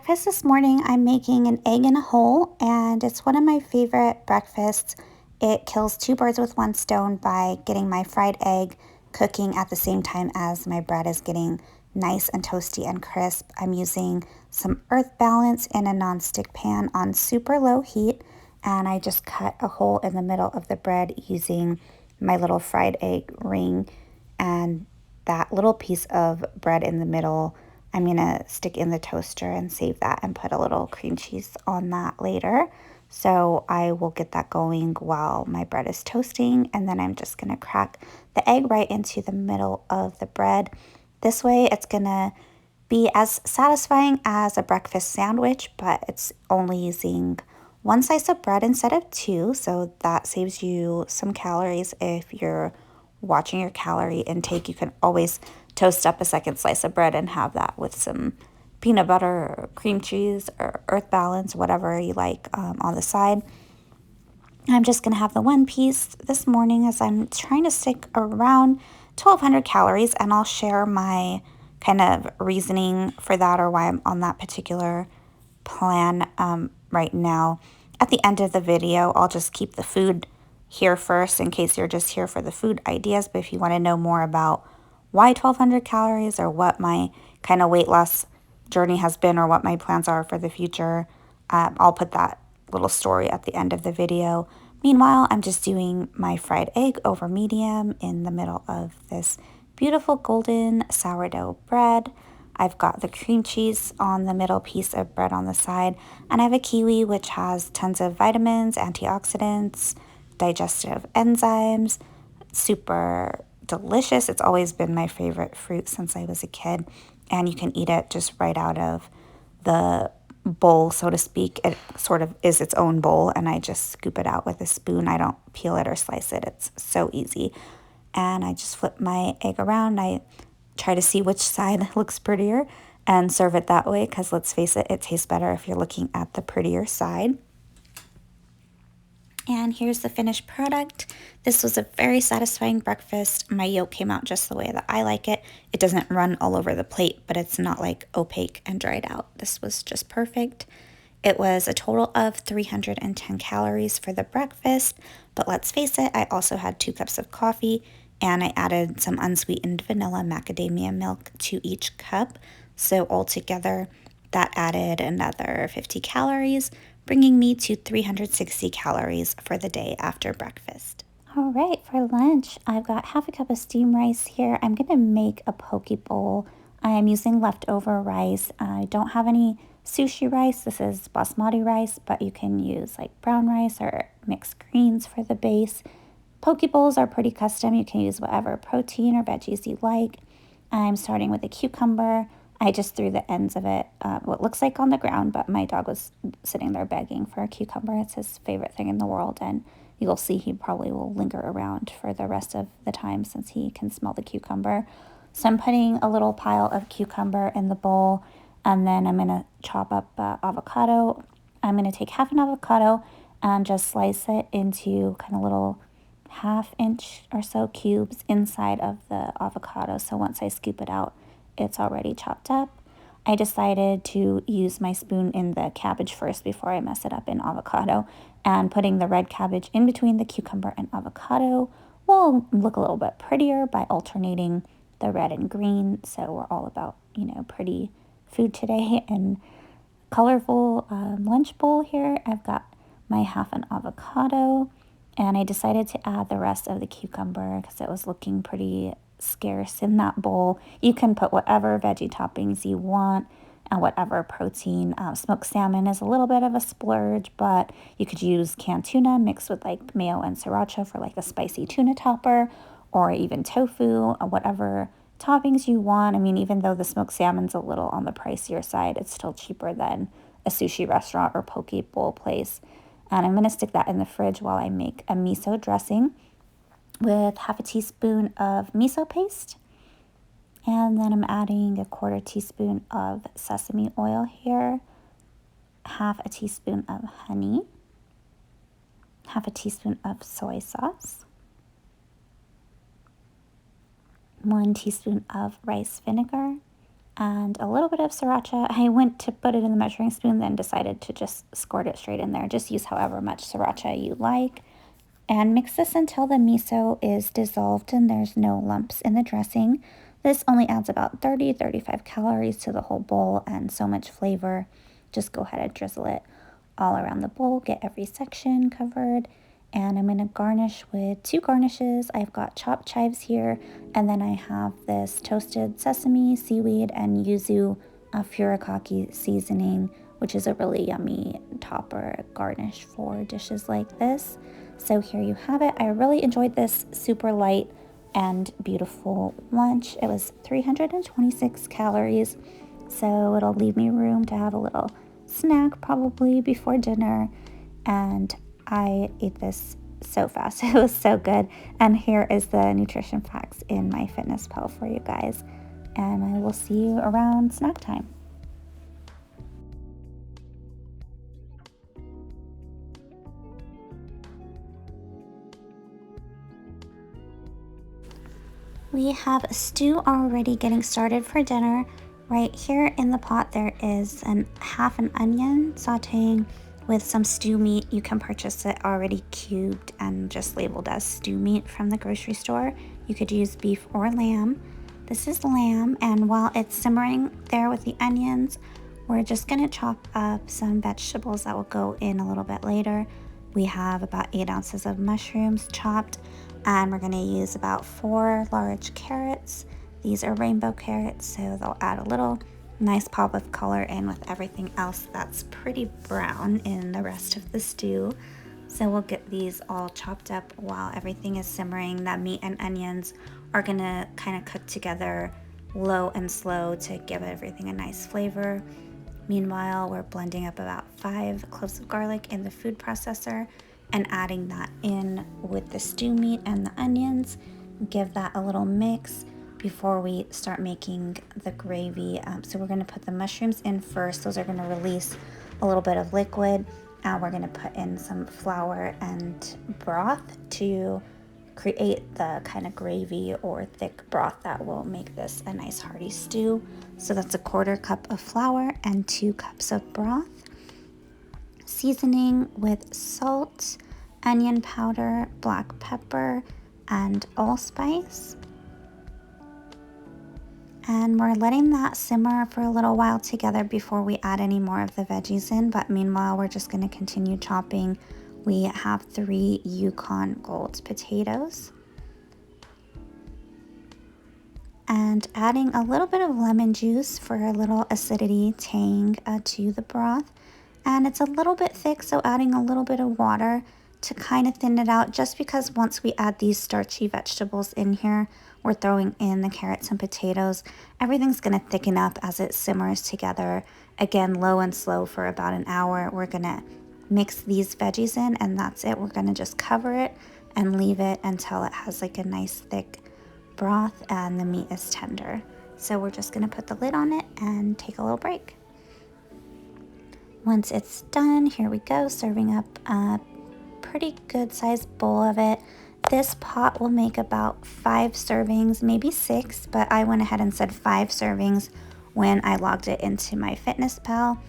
breakfast this morning, I'm making an egg in a hole, and it's one of my favorite breakfasts. It kills two birds with one stone by getting my fried egg cooking at the same time as my bread is getting nice and toasty and crisp. I'm using some earth balance in a nonstick pan on super low heat, and I just cut a hole in the middle of the bread using my little fried egg ring, and that little piece of bread in the middle I'm going to stick in the toaster and save that and put a little cream cheese on that later. So I will get that going while my bread is toasting, and then I'm just going to crack the egg right into the middle of the bread. This way it's going to be as satisfying as a breakfast sandwich, but it's only using one slice of bread instead of two, so that saves you some calories. If you're watching your calorie intake, you can always toast up a second slice of bread and have that with some peanut butter or cream cheese or earth balance, whatever you like, on the side. I'm just going to have the one piece this morning as I'm trying to stick around 1,200 calories, and I'll share my kind of reasoning for that or why I'm on that particular plan right now. At the end of the video, I'll just keep the food here first in case you're just here for the food ideas, but if you want to know more about why 1,200 calories or what my kind of weight loss journey has been or what my plans are for the future, I'll put that little story at the end of the video. Meanwhile, I'm just doing my fried egg over medium in the middle of this beautiful golden sourdough bread. I've got the cream cheese on the middle piece of bread on the side, and I have a kiwi which has tons of vitamins, antioxidants, digestive enzymes, super delicious. It's always been my favorite fruit since I was a kid, and you can eat it just right out of the bowl, so to speak. It sort of is its own bowl, and I just scoop it out with a spoon. I don't peel it or slice it. It's so easy. And I just flip my egg around. I try to see which side looks prettier and serve it that way, because let's face it, it tastes better if you're looking at the prettier side. And here's the finished product. This was a very satisfying breakfast. My yolk came out just the way that I like it. It doesn't run all over the plate, but it's not like opaque and dried out. This was just perfect. It was a total of 310 calories for the breakfast, but let's face it, I also had 2 cups of coffee, and I added some unsweetened vanilla macadamia milk to each cup. So altogether, that added another 50 calories, bringing me to 360 calories for the day after breakfast. All right, for lunch, I've got half a cup of steamed rice here. I'm going to make a poke bowl. I'm using leftover rice. I don't have any sushi rice. This is basmati rice, but you can use like brown rice or mixed greens for the base. Poke bowls are pretty custom. You can use whatever protein or veggies you like. I'm starting with a cucumber. I just threw the ends of it, what looks like on the ground, but my dog was sitting there begging for a cucumber. It's his favorite thing in the world, and you'll see he probably will linger around for the rest of the time since he can smell the cucumber. So I'm putting a little pile of cucumber in the bowl, and then I'm going to chop up avocado. I'm going to take half an avocado and just slice it into kind of little 1/2 inch or so cubes inside of the avocado. So once I scoop it out, it's already chopped up. I decided to use my spoon in the cabbage first before I mess it up in avocado, and putting the red cabbage in between the cucumber and avocado will look a little bit prettier by alternating the red and green. So we're all about, pretty food today. And colorful lunch bowl here, I've got my half an avocado, and I decided to add the rest of the cucumber because it was looking pretty scarce in that bowl. You can put whatever veggie toppings you want and whatever protein. Smoked salmon is a little bit of a splurge, but you could use canned tuna mixed with like mayo and sriracha for like a spicy tuna topper, or even tofu, or whatever toppings you want. I mean, even though the smoked salmon's a little on the pricier side, it's still cheaper than a sushi restaurant or poke bowl place. And I'm going to stick that in the fridge while I make a miso dressing with 1/2 teaspoon of miso paste. And then I'm adding 1/4 teaspoon of sesame oil here, 1/2 teaspoon of honey, 1/2 teaspoon of soy sauce, 1 teaspoon of rice vinegar, and a little bit of sriracha. I went to put it in the measuring spoon, then decided to just squirt it straight in there. Just use however much sriracha you like. And mix this until the miso is dissolved and there's no lumps in the dressing. This only adds about 30-35 calories to the whole bowl and so much flavor. Just go ahead and drizzle it all around the bowl, get every section covered. And I'm going to garnish with 2 garnishes. I've got chopped chives here, and then I have this toasted sesame, seaweed, and yuzu furikake seasoning, which is a really yummy topper garnish for dishes like this. So here you have it. I really enjoyed this super light and beautiful lunch. It was 326 calories, so it'll leave me room to have a little snack probably before dinner. And I ate this so fast. It was so good. And here is the nutrition facts in my fitness pal for you guys. And I will see you around snack time. We have a stew already getting started for dinner. Right here in the pot there is half an onion sauteing with some stew meat. You can purchase it already cubed and just labeled as stew meat from the grocery store. You could use beef or lamb. This is lamb, and while it's simmering there with the onions, we're just going to chop up some vegetables that will go in a little bit later. We have about 8 ounces of mushrooms chopped, and we're going to use about 4 large carrots. These are rainbow carrots, so they'll add a little nice pop of color in with everything else that's pretty brown in the rest of the stew. So we'll get these all chopped up while everything is simmering. That meat and onions are going to kind of cook together low and slow to give everything a nice flavor. Meanwhile, we're blending up about 5 cloves of garlic in the food processor and adding that in with the stew meat and the onions. Give that a little mix before we start making the gravy. So we're going to put the mushrooms in first. Those are going to release a little bit of liquid. And we're going to put in some flour and broth to create the kind of gravy or thick broth that will make this a nice hearty stew. So that's a 1/4 cup of flour and 2 cups of broth. Seasoning with salt, onion powder, black pepper, and allspice. And we're letting that simmer for a little while together before we add any more of the veggies in. But meanwhile, we're just going to continue chopping. We have 3 Yukon Gold potatoes. And adding a little bit of lemon juice for a little acidity tang to the broth. And it's a little bit thick, so adding a little bit of water to kind of thin it out, just because once we add these starchy vegetables in here, we're throwing in the carrots and potatoes, everything's going to thicken up as it simmers together. Again, low and slow for about an hour. We're going to mix these veggies in, and that's it. We're going to just cover it and leave it until it has like a nice thick broth and the meat is tender. So we're just going to put the lid on it and take a little break. Once it's done, here we go, serving up a pretty good sized bowl of it. This pot will make about 5 servings, maybe 6, but I went ahead and said 5 servings when I logged it into my Fitness Pal.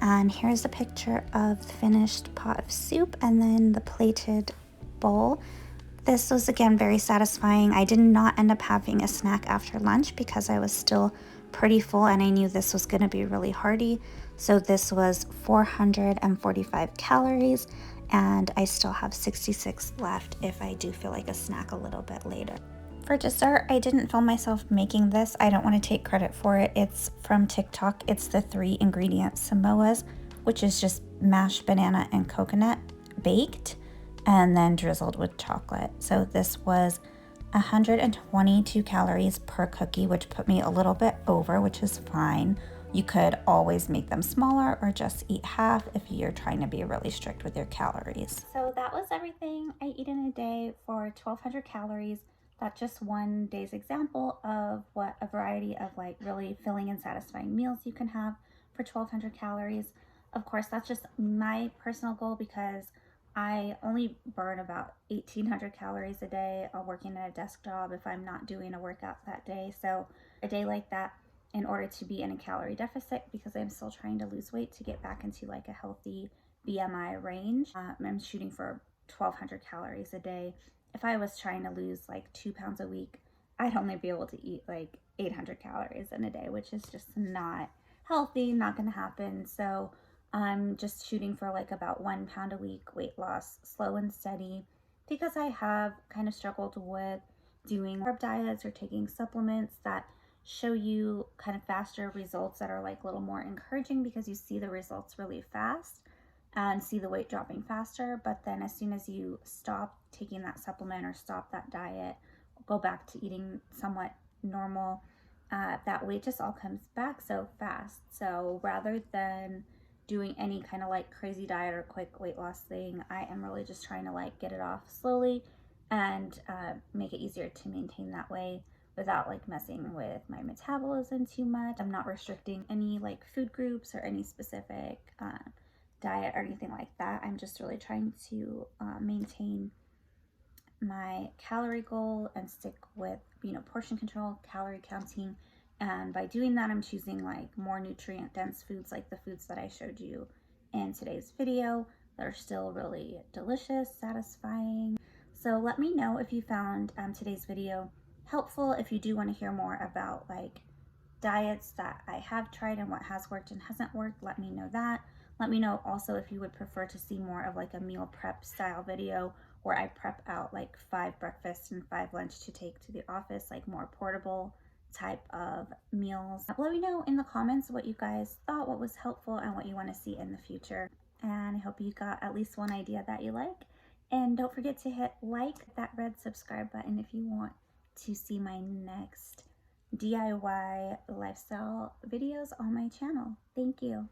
And here's a picture of the finished pot of soup and then the plated bowl. This was again very satisfying. I did not end up having a snack after lunch because I was still pretty full and I knew this was going to be really hearty. So this was 445 calories and I still have 66 left if I do feel like a snack a little bit later. For dessert, I didn't film myself making this. I don't want to take credit for it. It's from TikTok. It's the 3 ingredient Samoas, which is just mashed banana and coconut baked and then drizzled with chocolate. So this was 122 calories per cookie, which put me a little bit over, which is fine. You could always make them smaller or just eat half if you're trying to be really strict with your calories. So that was everything I eat in a day for 1,200 calories. That's just one day's example of what a variety of like really filling and satisfying meals you can have for 1,200 calories. Of course, that's just my personal goal because I only burn about 1,800 calories a day working at a desk job if I'm not doing a workout that day. So a day like that, in order to be in a calorie deficit because I'm still trying to lose weight to get back into like a healthy BMI range. I'm shooting for 1,200 calories a day. If I was trying to lose like 2 pounds a week, I'd only be able to eat like 800 calories in a day, which is just not healthy, not going to happen. So I'm just shooting for like about 1 pound a week weight loss, slow and steady, because I have kind of struggled with doing carb diets or taking supplements that show you kind of faster results that are like a little more encouraging because you see the results really fast and see the weight dropping faster. But then as soon as you stop taking that supplement or stop that diet, go back to eating somewhat normal, that weight just all comes back so fast. So rather than doing any kind of like crazy diet or quick weight loss thing, I am really just trying to like get it off slowly and make it easier to maintain that way without like messing with my metabolism too much. I'm not restricting any like food groups or any specific diet or anything like that. I'm just really trying to maintain my calorie goal and stick with, portion control, calorie counting. And by doing that, I'm choosing like more nutrient dense foods like the foods that I showed you in today's video that are still really delicious, satisfying. So let me know if you found today's video helpful. If you do want to hear more about like diets that I have tried and what has worked and hasn't worked, let me know that. Let me know also if you would prefer to see more of like a meal prep style video where I prep out like 5 breakfasts and 5 lunch to take to the office, like more portable type of meals. Let me know in the comments what you guys thought, what was helpful, and what you want to see in the future. And I hope you got at least one idea that you like. And don't forget to hit like, that red subscribe button if you want to see my next DIY lifestyle videos on my channel. Thank you.